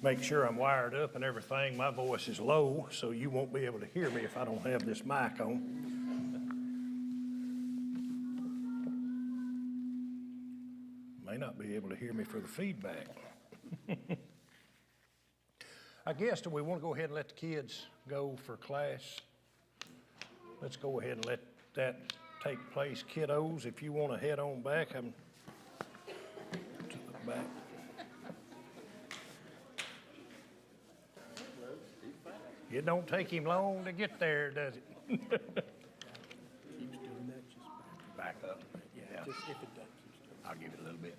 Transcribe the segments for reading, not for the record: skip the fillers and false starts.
make sure I'm wired up and everything. My voice is low, so you won't be able to hear me if I don't have this mic on. May not be able to hear me for the feedback. I guess, do we want to go ahead and let the kids go for class? Let's go ahead and let that take place. Kiddos, if you want to head on back, I'm to the back. It don't take him long to get there, does it? Keeps doing that, just Back up. yeah, just if it does. I'll give it a little bit.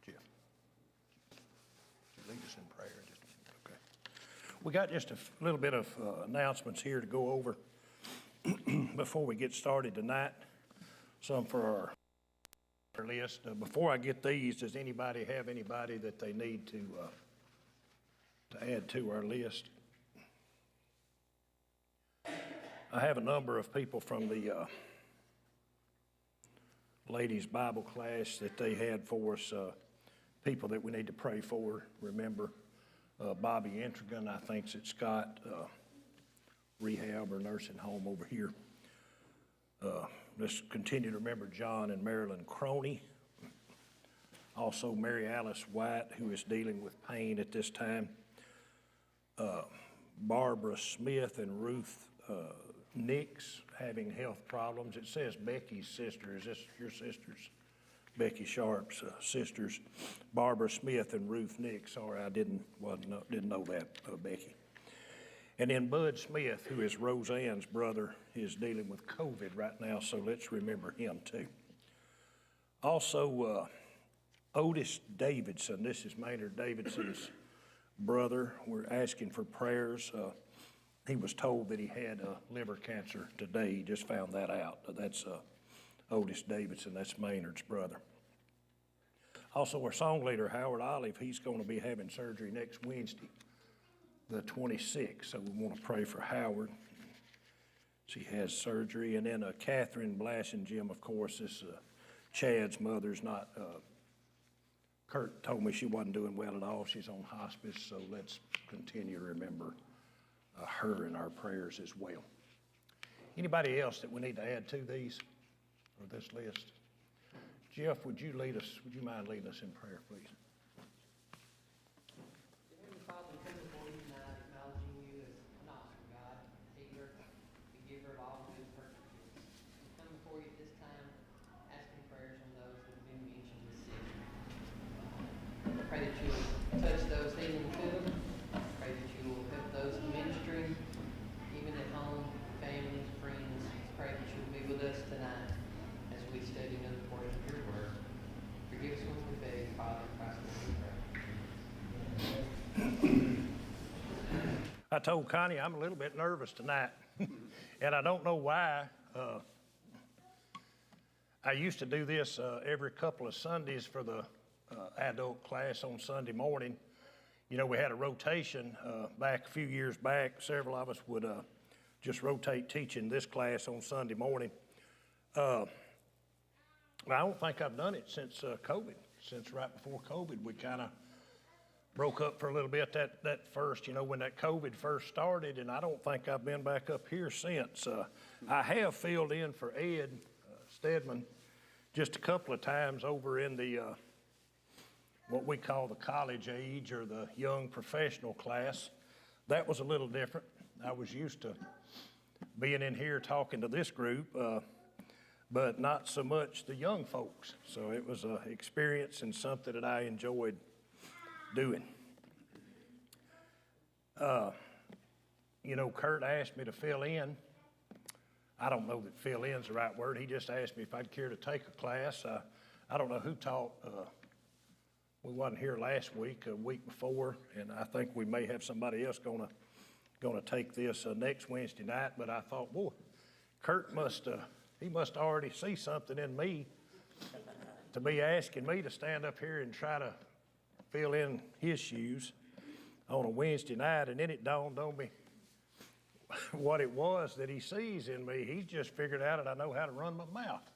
Jeff, lead us in prayer. Okay. We got just a little bit of announcements here to go over before we get started tonight. Some for our list. Before I get these, does anybody have anybody that they need to add to our list? I have a number of people from the ladies' Bible class that they had for us, people that we need to pray for. Remember, Bobby Entrigan, I think's at Scott Rehab or Nursing Home over here. Let's continue to remember John and Marilyn Croney. Also, Mary Alice White, who is dealing with pain at this time. Barbara Smith and Ruth Nix having health problems. It says Becky's sister. Is this your sisters? Becky Sharp's sisters, Barbara Smith and Ruth Nix. Sorry, I didn't know that, Becky. And then Bud Smith, who is Roseanne's brother, is dealing with COVID right now, so let's remember him too. Also, Otis Davidson, this is Maynard Davidson's brother. We're asking for prayers. He was told that he had liver cancer today. He just found that out. That's Otis Davidson, that's Maynard's brother. Also, our song leader, Howard Olive, he's going to be having surgery next Wednesday, the 26th, so we want to pray for Howard. She has surgery. And then Catherine Blassingem, of course, this Chad's mother's not, Kurt told me she wasn't doing well at all. She's on hospice, so let's continue to remember her in our prayers as well. Anybody else that we need to add to these or this list? Jeff, would you mind leading us in prayer, please? Heavenly Father, we come before you tonight, acknowledging you as an awesome God, healer, the giver of all good and perfect gifts. We come before you at this time, asking prayers on those that have been mentioned as sick. I pray that you will touch those healing to them. I pray that you will help those in ministry, even at home, families, friends. I pray that you will be with us tonight as we study another portion of your word. Forgive us when we beg, Father, in Christ's name we pray. I told Connie I'm a little bit nervous tonight, and I don't know why. I used to do this every couple of Sundays for the adult class on Sunday morning. You know, we had a rotation back a few years back. Several of us would just rotate teaching this class on Sunday morning. I don't think I've done it since COVID. Since right before COVID, we kind of broke up for a little bit that first, you know, when that COVID first started, and I don't think I've been back up here since. I have filled in for Ed Stedman just a couple of times over in the what we call the college age or the young professional class. That was a little different. I was used to being in here talking to this group, but not so much the young folks. So it was an experience and something that I enjoyed doing. You know, Kurt asked me to fill in. I don't know that fill in's the right word. He just asked me if I'd care to take a class. I don't know who taught. We wasn't here last week, a week before, and I think we may have somebody else gonna take this next Wednesday night. But I thought, boy, Kurt must He must already see something in me to be asking me to stand up here and try to fill in his shoes on a Wednesday night, and then it dawned on me what it was that he sees in me. He's just figured out that I know how to run my mouth.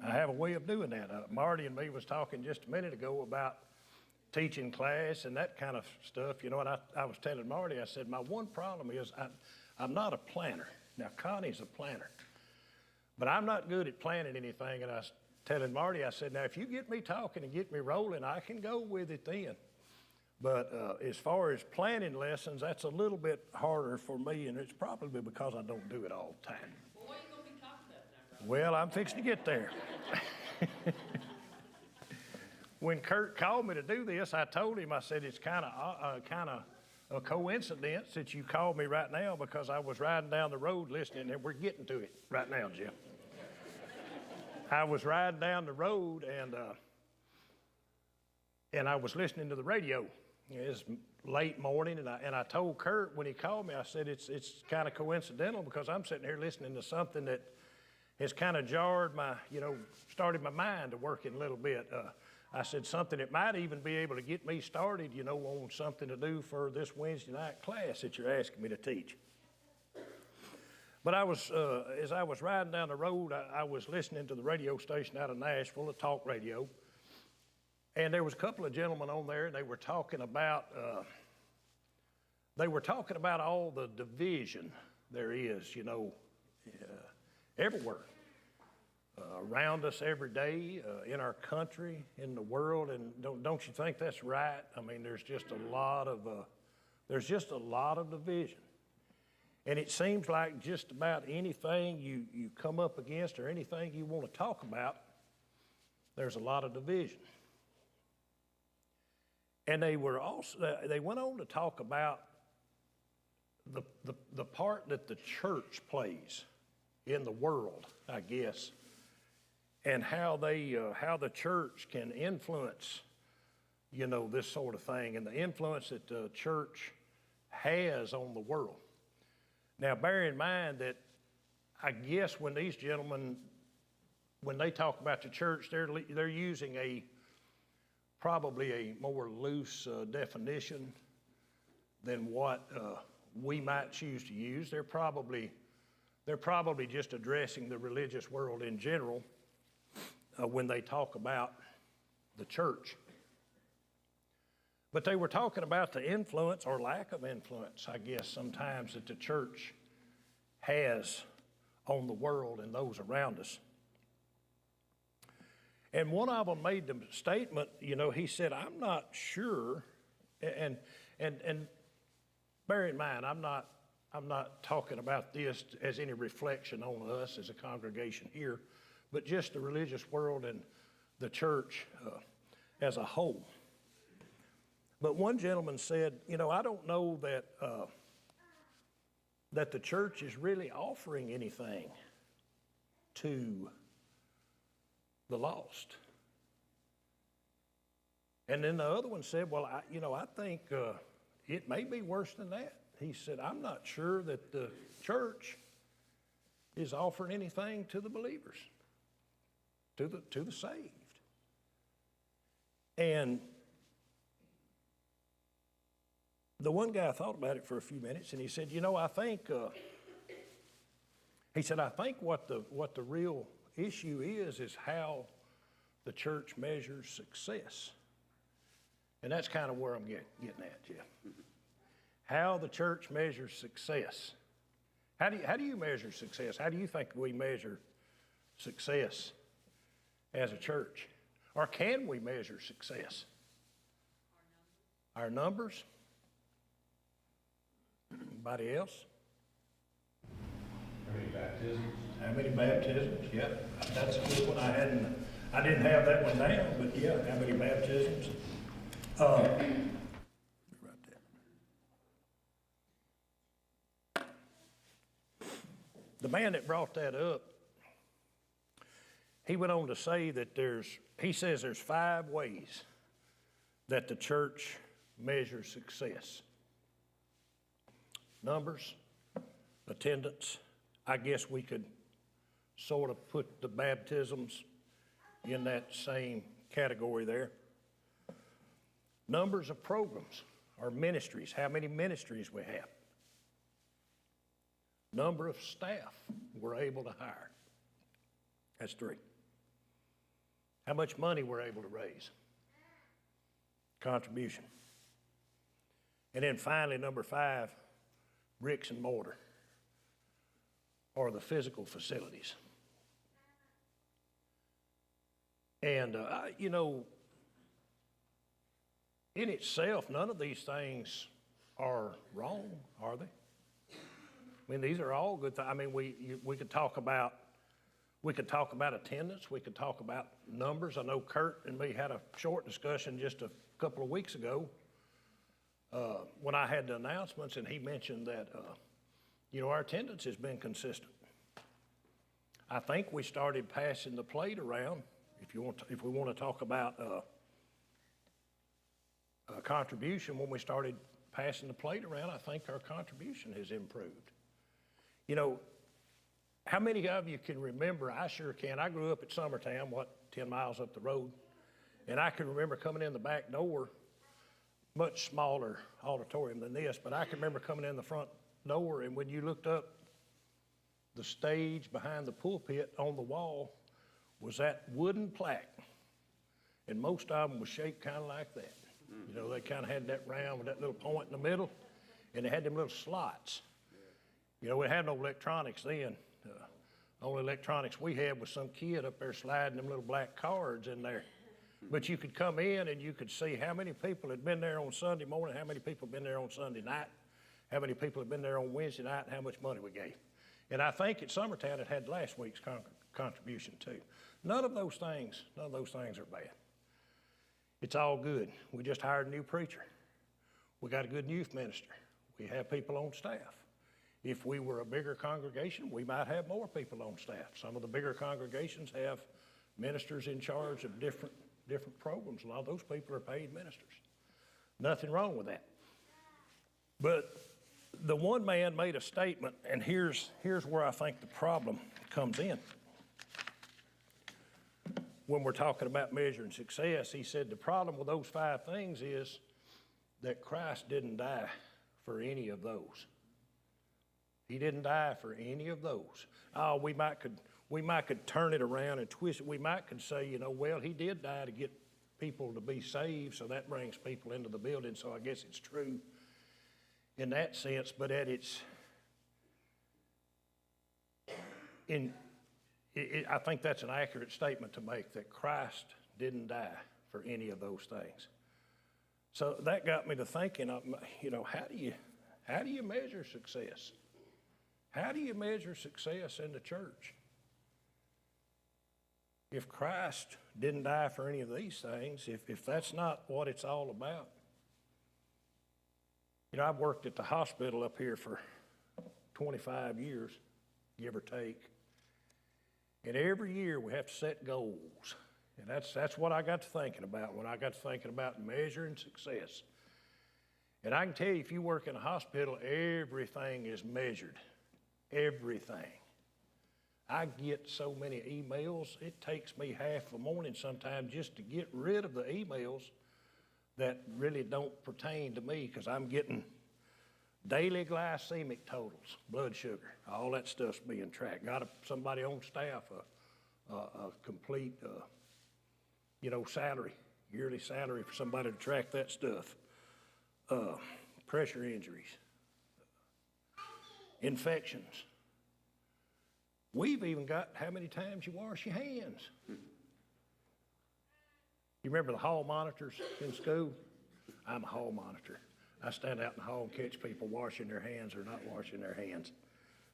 I have a way of doing that. Marty and me was talking just a minute ago about teaching class and that kind of stuff. You know, and I was telling Marty, I said, my one problem is I'm not a planner. Now, Connie's a planner, but I'm not good at planning anything. And I was telling Marty, I said, now, if you get me talking and get me rolling, I can go with it then. But as far as planning lessons, that's a little bit harder for me, and it's probably because I don't do it all the time. Well, what are you going to be talking about now, brother? Well, I'm fixing to get there. When Kurt called me to do this, I told him, I said, it's kind of a coincidence that you called me right now, because I was riding down the road listening, and we're getting to it right now, Jim. I was riding down the road, and I was listening to the radio. It was late morning, and I told Kurt when he called me, I said, it's kind of coincidental, because I'm sitting here listening to something that has kind of jarred my, started my mind to working a little bit. I said something that might even be able to get me started, on something to do for this Wednesday night class that you're asking me to teach. But as I was riding down the road, I was listening to the radio station out of Nashville, a talk radio. And there was a couple of gentlemen on there, and they were talking about all the division there is, everywhere, around us every day, in our country, in the world. And don't you think that's right? I mean, there's just a lot of division. And it seems like just about anything you come up against or anything you want to talk about, there's a lot of division. And they went on to talk about the part that the church plays in the world, I guess, and how the church can influence, this sort of thing, and the influence that the church has on the world. Now, bear in mind that I guess when these gentlemen, when they talk about the church, they're using probably a more loose definition than what we might choose to use. They're probably just addressing the religious world in general when they talk about the church. But they were talking about the influence or lack of influence, I guess, sometimes that the church has on the world and those around us. And one of them made the statement, he said, I'm not sure, and bear in mind, I'm not talking about this as any reflection on us as a congregation here, but just the religious world and the church as a whole. But one gentleman said, I don't know that the church is really offering anything to the lost. And then the other one said, well, I think it may be worse than that. He said, I'm not sure that the church is offering anything to the believers, to the saved. And the one guy thought about it for a few minutes, and he said, I think what the real issue is how the church measures success. And that's kind of where I'm getting at, Jeff. How the church measures success. How do you measure success? How do you think we measure success as a church? Or can we measure success? Our numbers? Anybody else? How many baptisms? How many baptisms? Yep, that's a good one. I didn't have that one down, but yeah, how many baptisms? Let me write that. The man that brought that up, he went on to say that he says there's 5 ways that the church measures success. Numbers, attendance. I guess we could sort of put the baptisms in that same category there. Numbers of programs or ministries, how many ministries we have. Number of staff we're able to hire. That's 3. How much money we're able to raise. Contribution. And then finally, number 5, bricks and mortar, or the physical facilities. And, you know, in itself, none of these things are wrong, are they? I mean, these are all good things. I mean, we could talk about attendance. We could talk about numbers. I know Kurt and me had a short discussion just a couple of weeks ago when I had the announcements, and he mentioned that, you know, our attendance has been consistent. I think we started passing the plate around. If we want to talk about contribution, when we started passing the plate around, I think our contribution has improved. You know, how many of you can remember? I sure can. I grew up at Summertown, 10 miles up the road, and I can remember coming in the back door, much smaller auditorium than this, but I can remember coming in the front door, and when you looked up, the stage behind the pulpit on the wall was that wooden plaque, and most of them was shaped kind of like that. You know, they kind of had that round with that little point in the middle, and they had them little slots. You know, we had no electronics then. The only electronics we had was some kid up there sliding them little black cards in there. But you could come in and you could see how many people had been there on Sunday morning, how many people had been there on Sunday night, how many people had been there on Wednesday night, and how much money we gave. And I think at Summertown it had last week's contribution too. None of those things are bad. It's all good. We just hired a new preacher. We got a good youth minister. We have people on staff. If we were a bigger congregation, we might have more people on staff. Some of the bigger congregations have ministers in charge of different programs. A lot of those people are paid ministers. Nothing wrong with that. But the one man made a statement, and here's where I think the problem comes in. When we're talking about measuring success, he said the problem with those 5 things is that Christ didn't die for any of those. He didn't die for any of those. Oh, we might could turn it around and twist it. We might could say, you know, well, he did die to get people to be saved, so that brings people into the building, so I guess it's true in that sense, but I think that's an accurate statement to make, that Christ didn't die for any of those things. So that got me to thinking, you know, how do you measure success? How do you measure success in the church? If Christ didn't die for any of these things, if that's not what it's all about. You know, I've worked at the hospital up here for 25 years, give or take. And every year we have to set goals. And that's what I got to thinking about when I got to thinking about measuring success. And I can tell you, if you work in a hospital, everything is measured. Everything. I get so many emails, it takes me half a morning sometimes just to get rid of the emails that really don't pertain to me, because I'm getting daily glycemic totals, blood sugar, all that stuff's being tracked. Got somebody on staff, a complete, you know, salary, yearly salary for somebody to track that stuff. Pressure injuries, infections. We've even got how many times you wash your hands. You remember the hall monitors in school? I'm a hall monitor. I stand out in the hall and catch people washing their hands or not washing their hands.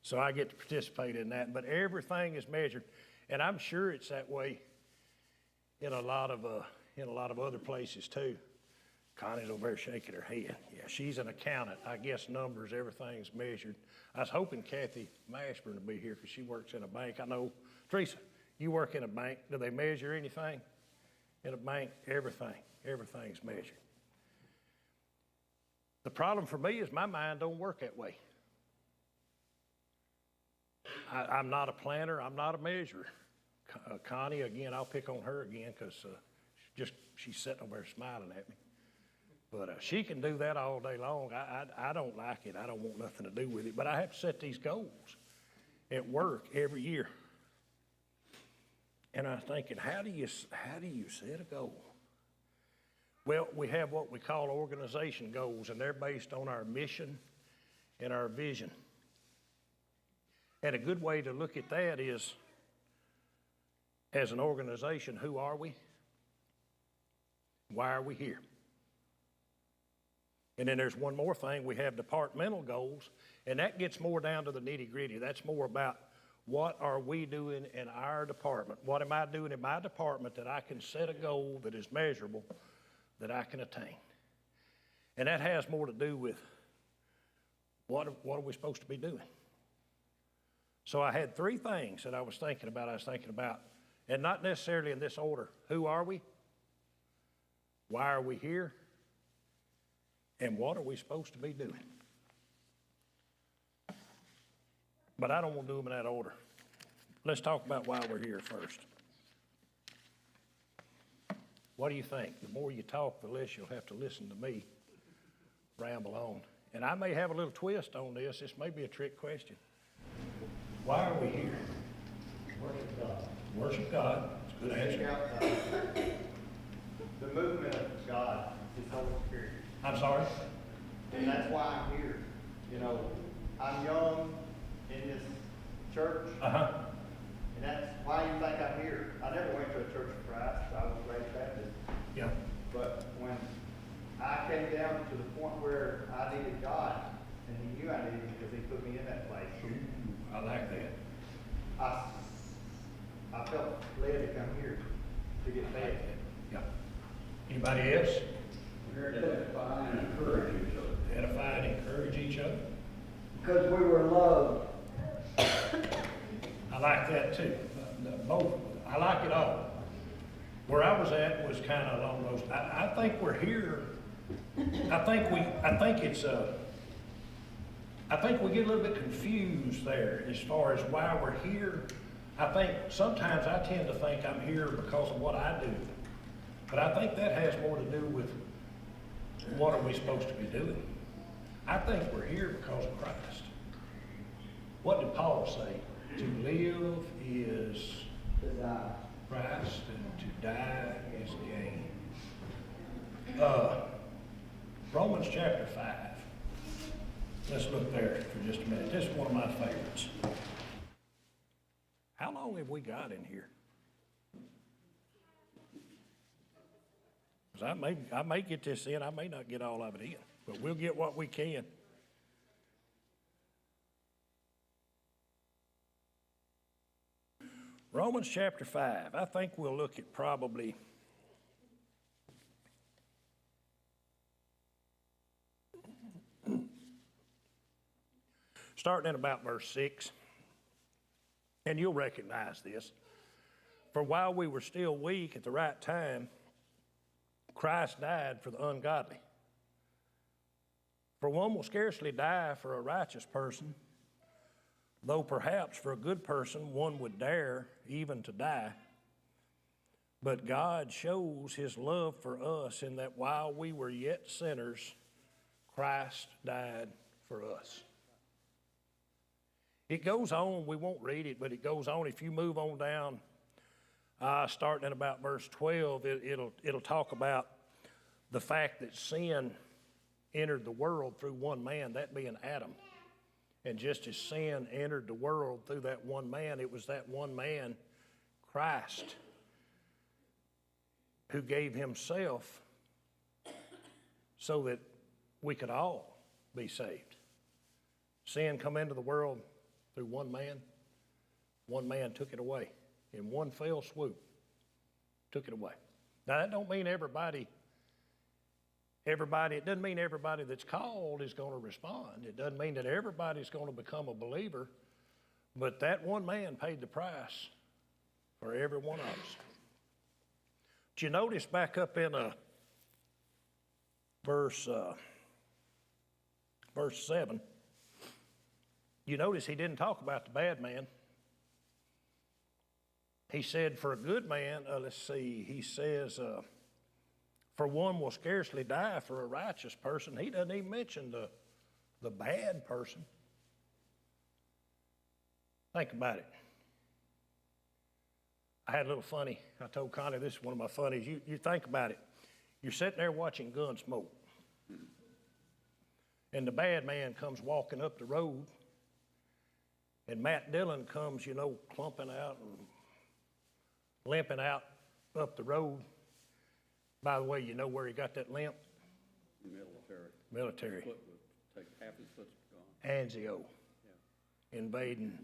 So I get to participate in that. But everything is measured, and I'm sure it's that way in a lot of other places too. Connie's over there shaking her head. Yeah, she's an accountant. I guess numbers, everything's measured. I was hoping Kathy Mashburn would be here because she works in a bank. I know, Teresa, you work in a bank. Do they measure anything? In a bank, everything's measured. The problem for me is my mind don't work that way. I'm not a planner, I'm not a measurer. Connie, again, I'll pick on her again because she's sitting over there smiling at me. But she can do that all day long. I don't like it. I don't want nothing to do with it. But I have to set these goals at work every year. And I'm thinking, how do you set a goal? Well, we have what we call organization goals, and they're based on our mission and our vision. And a good way to look at that is, as an organization, who are we? Why are we here? And then there's one more thing. We have departmental goals, and that gets more down to the nitty-gritty. That's more about what are we doing in our department? What am I doing in my department that I can set a goal that is measurable, that I can attain? And that has more to do with what are we supposed to be doing? So I had three things that I was thinking about, and not necessarily in this order. Who are we? Why are we here? And what are we supposed to be doing? But I don't want to do them in that order. Let's talk about why we're here first. What do you think? The more you talk, the less you'll have to listen to me ramble on. And I may have a little twist on this. This may be a trick question. Why are we here? Worship God. Worship God. It's a good answer. The movement of God is Holy Spirit. I'm sorry? And that's why I'm here. You know, I'm young in this church, Uh-huh. and that's why you think I'm here. I never went to a Church of Christ. I was raised Baptist. Yeah. But when I came down to the point where I needed God, and He knew I needed Him because He put me in that place, I like that. I felt led to come here to get fed. Yeah. Anybody else? We're here to edify and encourage each other. Edify and encourage each other. Because we were loved. I like that too. Both. I like it all. Where I was at was kind of along those. I think we're here. I think we get a little bit confused there as far as why we're here. I think sometimes I tend to think I'm here because of what I do. But I think that has more to do with what are we supposed to be doing. I think we're here because of Christ. What did Paul say? To live is Christ, and to die is gain. Romans chapter 5. Let's look there for just a minute. This is one of my favorites. How long have we got in here? Because I may get this in, I may not get all of it in, but we'll get what we can. Romans chapter 5. I think we'll look at probably starting in about verse 6. And you'll recognize this. For while we were still weak at the right time, Christ died for the ungodly. For one will scarcely die for a righteous person, though perhaps for a good person one would dare even to die. But God shows His love for us in that while we were yet sinners, Christ died for us. It goes on, we won't read it, but it goes on. If you move on down, starting at about verse 12, it'll talk about the fact that sin entered the world through one man, that being Adam. And just as sin entered the world through that one man, it was that one man, Christ, who gave Himself so that we could all be saved. Sin come into the world through one man took it away. In one fell swoop, took it away. Now that don't mean everybody, it doesn't mean everybody that's called is going to respond. It doesn't mean that everybody's going to become a believer, but that one man paid the price for every one of us. But you notice back up in verse 7, you notice he didn't talk about the bad man. he said, for a good man, let's see, he says, for one will scarcely die for a righteous person. He doesn't even mention the bad person. Think about it. I had a little funny, I told Connie this is one of my funnies. You think about it. You're sitting there watching Gunsmoke. And the bad man comes walking up the road. And Matt Dillon comes, clumping out and limping out up the road. By the way, you know where he got that limp? Military. Foot would take half his foot's gone. Anzio. Invading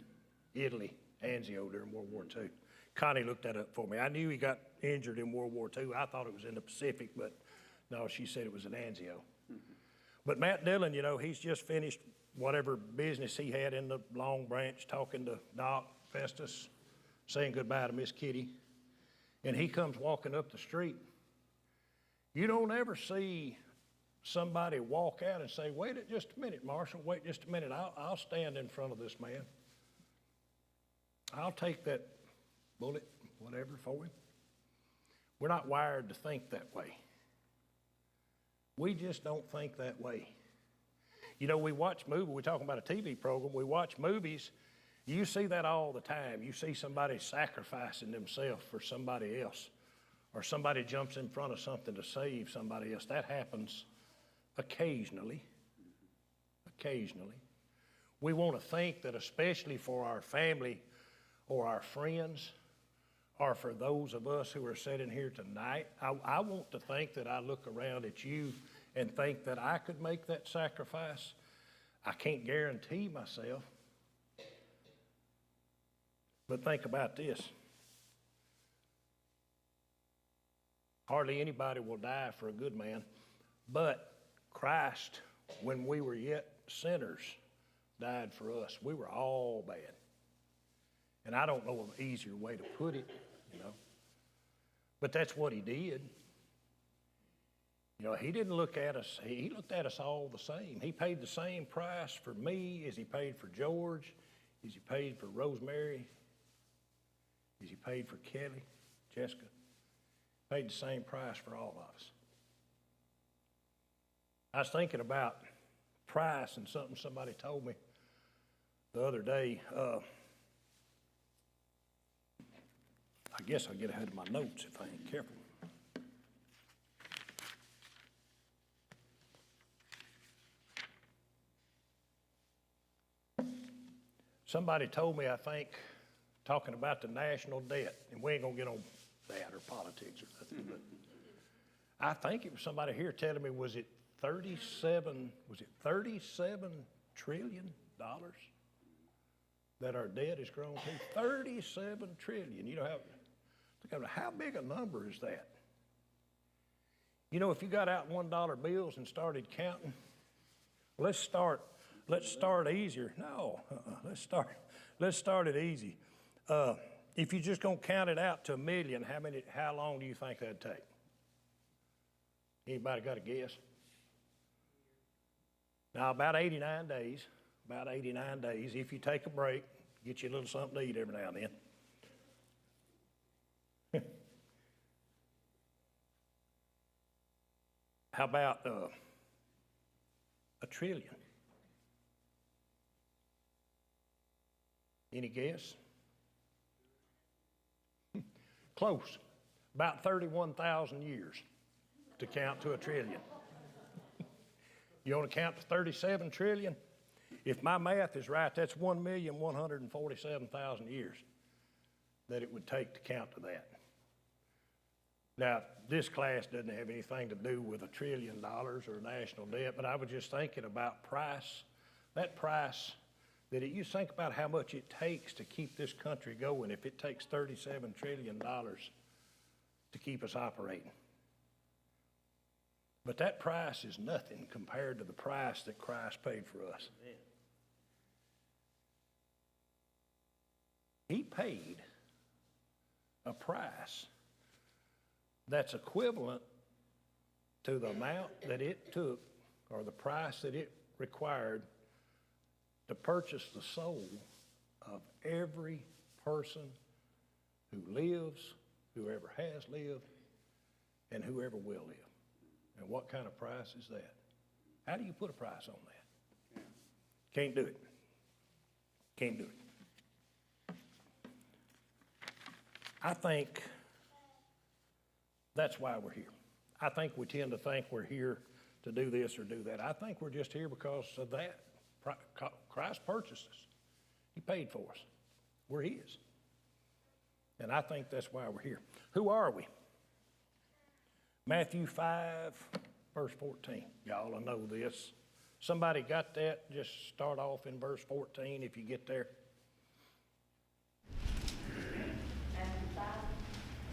Italy, Anzio during World War II. Connie looked that up for me. I knew he got injured in World War II. I thought it was in the Pacific, but no, she said it was in Anzio. But Matt Dillon, he's just finished whatever business he had in the Long Branch, talking to Doc Festus, saying goodbye to Miss Kitty. And he comes walking up the street. You don't ever see somebody walk out and say, wait just a minute, Marshal, wait just a minute. I'll stand in front of this man. I'll take that bullet, whatever, for him. We're not wired to think that way. We just don't think that way. We watch movies, we're talking about a TV program, we watch movies, you see that all the time. You see somebody sacrificing themselves for somebody else, or somebody jumps in front of something to save somebody else. That happens occasionally. Occasionally. We want to think that especially for our family or our friends, or for those of us who are sitting here tonight, I want to think that I look around at you and think that I could make that sacrifice. I can't guarantee myself. But think about this. Hardly anybody will die for a good man, but Christ, when we were yet sinners, died for us. We were all bad. And I don't know an easier way to put it, But that's what he did. He didn't look at us, he looked at us all the same. He paid the same price for me as he paid for George, as he paid for Rosemary, as he paid for Kelly, Jessica. Paid the same price for all of us. I was thinking about price and something somebody told me the other day. I guess I'll get ahead of my notes if I ain't careful. Somebody told me, I think, talking about the national debt, and we ain't gonna get on that or politics or nothing, but I think it was somebody here telling me, was it $37 trillion that our debt has grown to? 37 trillion. How big a number is that? If you got out $1 bills and started counting, let's start easier. No, let's start it easy. If you're just gonna count it out to 1 million, how long do you think that'd take? Anybody got a guess? Now, about 89 days, if you take a break, get you a little something to eat every now and then. How about a trillion? Any guess? Close. About 31,000 years to count to a trillion. You want to count to 37 trillion? If my math is right, that's 1,147,000 years that it would take to count to that. Now, this class doesn't have anything to do with $1 trillion or national debt, but I was just thinking about price. That price, you think about how much it takes to keep this country going if it takes $37 trillion to keep us operating. But that price is nothing compared to the price that Christ paid for us. Amen. He paid a price that's equivalent to the amount that it took, or the price that it required to purchase the soul of every person who lives, whoever has lived, and whoever will live. And what kind of price is that? How do you put a price on that? Can't do it. Can't do it. I think that's why we're here. I think we tend to think we're here to do this or do that. I think we're just here because of that. Christ purchased us. He paid for us. We're His. And I think that's why we're here. Who are we? Matthew 5, verse 14. Y'all will know this. Somebody got that? Just start off in verse 14 if you get there.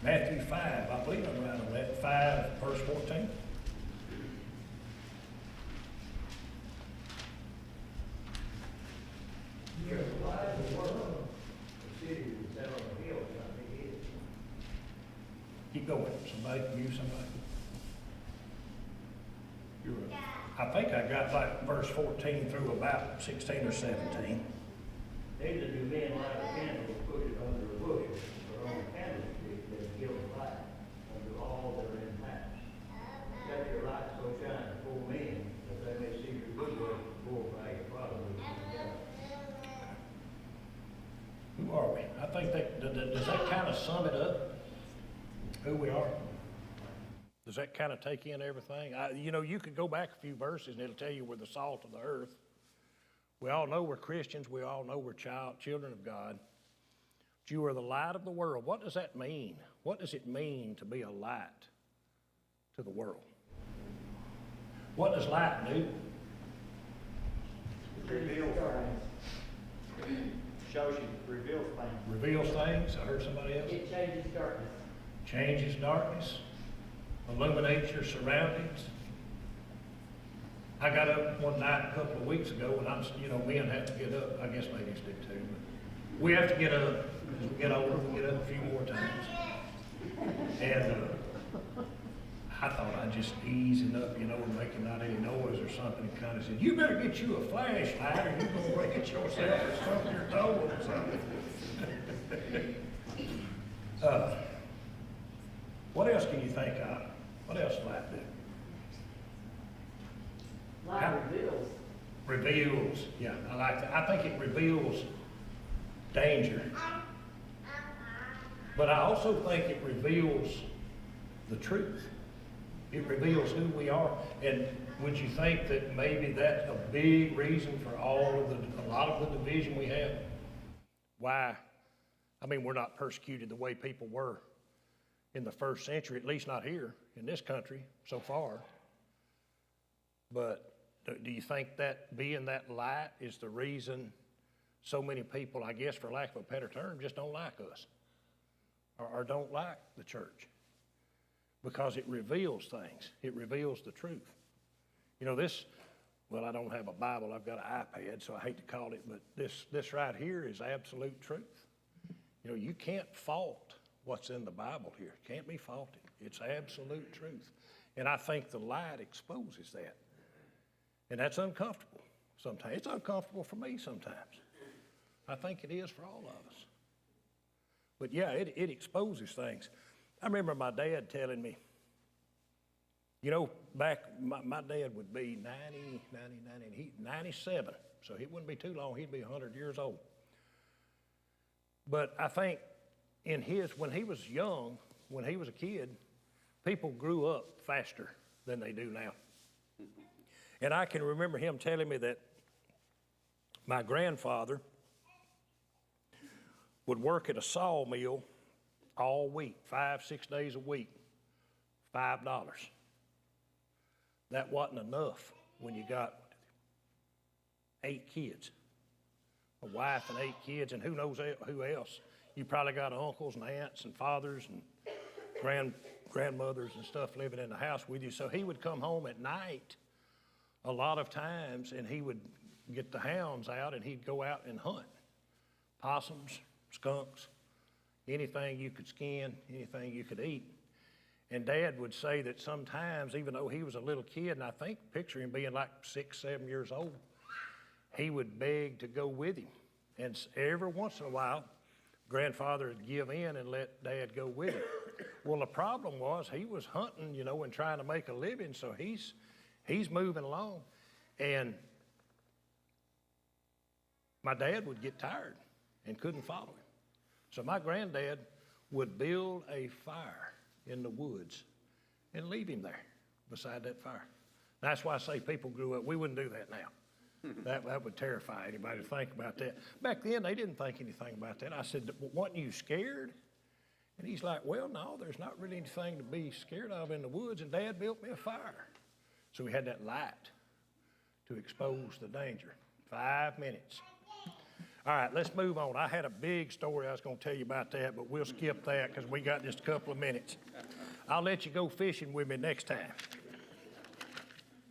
Matthew 5, I believe I'm right on that. 5, verse 14. You're the light of the world. The city is set on a hill, I think it is. Keep going. Somebody, you, somebody. You're right. I think I got like verse 14 through about 16 or 17. Neither do men light a candle and put it under a bushel, but on a candlestick that gives light unto all that are in the house. Let your light so shine before men, that they may see your good works and glorify your Father which is in heaven. Who are we? I think that, does that kind of sum it up? Who we are? Does that kind of take in everything? You know, you could go back a few verses and it'll tell you we're the salt of the earth. We all know we're Christians. We all know we're children of God. But you are the light of the world. What does that mean? What does it mean to be a light to the world? What does light do? Reveals things. Shows you, reveals things. Reveals things. I heard somebody else. It changes darkness. Changes darkness. Illuminates your surroundings. I got up one night a couple of weeks ago, and men have to get up. I guess ladies do too. But we have to get up. As we get older, we get up a few more times. And I thought I'd just easing up, and making not any noise or something, and kind of said, "You better get you a flashlight, or you're going to wreck it yourself or something your toe or something." What else can you think of? What else does light do? Light reveals. Reveals, yeah, I like that. I think it reveals danger. But I also think it reveals the truth. It reveals who we are. And would you think that maybe that's a big reason for a lot of the division we have? Why? I mean, we're not persecuted the way people were in the first century, at least not here in this country so far. But do you think that being that light is the reason so many people, I guess for lack of a better term, just don't like us or don't like the church? Because it reveals things. It reveals the truth. I don't have a Bible, I've got an iPad, so I hate to call it, but this right here is absolute truth. You can't fault what's in the Bible here. It can't be faulted. It's absolute truth. And I think the light exposes that. And that's uncomfortable sometimes. It's uncomfortable for me sometimes. I think it is for all of us. But yeah, it exposes things. I remember my dad telling me, back, my dad would be 97, so it wouldn't be too long, he'd be 100 years old. But I think when he was young, when he was a kid, people grew up faster than they do now. And I can remember him telling me that my grandfather would work at a sawmill all week, 5-6 days a week, $5. That wasn't enough when you got 8 kids, a wife and 8 kids, and who knows who else. You probably got uncles and aunts and fathers and grandmothers and stuff living in the house with you. So he would come home at night a lot of times, and he would get the hounds out, and he'd go out and hunt. Possums, skunks, anything you could skin, anything you could eat. And Dad would say that sometimes, even though he was a little kid, and I think picture him being like 6, 7 years old, he would beg to go with him. And every once in a while, grandfather would give in and let Dad go with him. Well, the problem was he was hunting, you know, and trying to make a living, so he's moving along. And my dad would get tired and couldn't follow him. So my granddad would build a fire in the woods and leave him there beside that fire. That's why I say people grew up. We wouldn't do that now. That would terrify anybody to think about that. Back then, they didn't think anything about that. I said, "Weren't you scared?" And he's like, "Well, no, there's not really anything to be scared of in the woods, and Dad built me a fire." So we had that light to expose the danger. 5 minutes. All right, let's move on. I had a big story I was going to tell you about that, but we'll skip that because we got just a couple of minutes. I'll let you go fishing with me next time.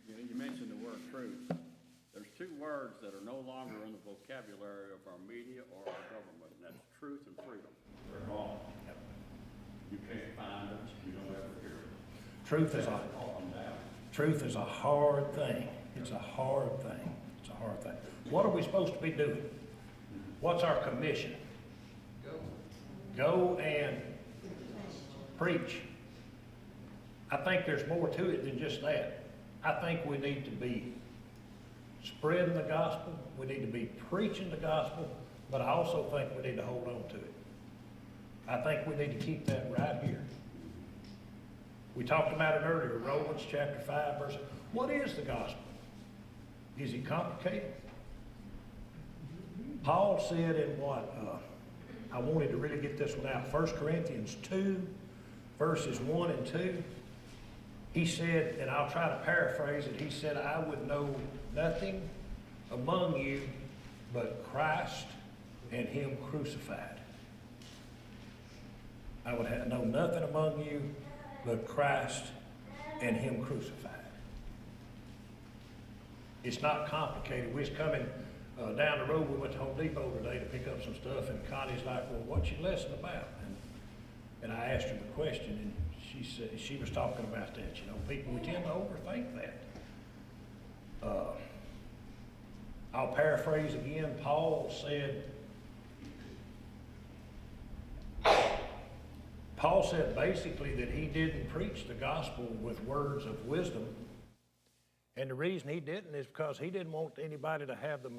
You mentioned the word truth. There's two words that are no longer in the vocabulary of our media or our government, and that's truth and freedom. They're gone. You can't find them. You don't ever hear them. Truth is a hard thing. It's a hard thing. It's a hard thing. What are we supposed to be doing? What's our commission? Go and preach. I think there's more to it than just that. I think we need to be spreading the gospel. We need to be preaching the gospel, but I also think we need to hold on to it. I think we need to keep that right here. We talked about it earlier, Romans chapter 5, verse. What is the gospel? Is it complicated? Paul said in what? I wanted to really get this one out. 1 Corinthians 2, verses 1 and 2. He said, and I'll try to paraphrase it, he said, "I would know nothing among you but Christ and him crucified." I would know nothing among you but Christ and him crucified. It's not complicated. We was coming down the road. We went to Home Depot today to pick up some stuff, and Connie's like, "Well, what's your lesson about?" And I asked her the question, and she said, she was talking about that. You know, people, we tend to overthink that. I'll paraphrase again. Paul said basically that he didn't preach the gospel with words of wisdom. And the reason he didn't is because he didn't want anybody to have to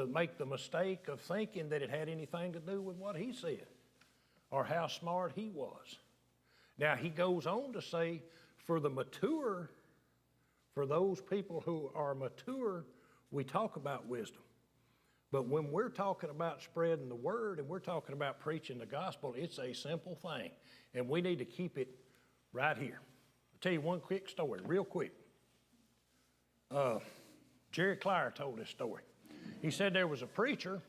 make the mistake of thinking that it had anything to do with what he said or how smart he was. Now he goes on to say, for the mature, for those people who are mature, we talk about wisdom. But when we're talking about spreading the word and we're talking about preaching the gospel, it's a simple thing. And we need to keep it right here. I'll tell you one quick story, real quick. Jerry Clyer told this story. He said there was a preacher,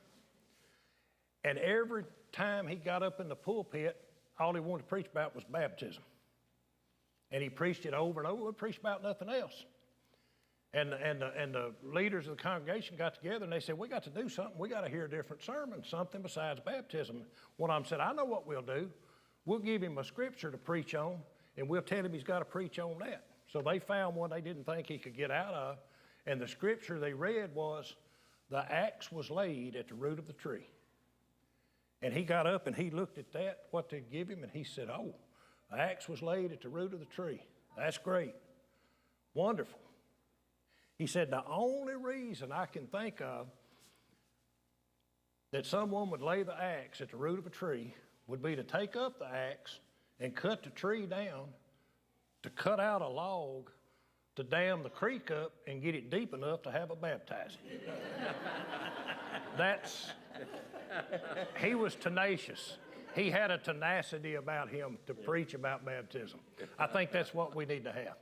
and every time he got up in the pulpit, all he wanted to preach about was baptism. And he preached it over and over, and preached about nothing else. And the leaders of the congregation got together and they said, "We got to do something. We got to hear a different sermon, something besides baptism." One of them said, "I know what we'll do. We'll give him a scripture to preach on, and we'll tell him he's got to preach on that." So they found one they didn't think he could get out of, and the scripture they read was, "The axe was laid at the root of the tree." And he got up and he looked at that, what they give him, and he said, "Oh, the axe was laid at the root of the tree. That's great. Wonderful." He said, "The only reason I can think of that someone would lay the axe at the root of a tree would be to take up the axe and cut the tree down, to cut out a log, to dam the creek up and get it deep enough to have a baptizing." He was tenacious. He had a tenacity about him to preach about baptism. I think that's what we need to have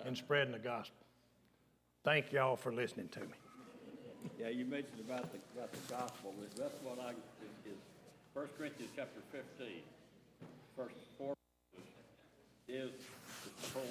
in spreading the gospel. Thank y'all for listening to me. Yeah, you mentioned about the gospel. That's what is 1 Corinthians chapter 15, verse 4 is the whole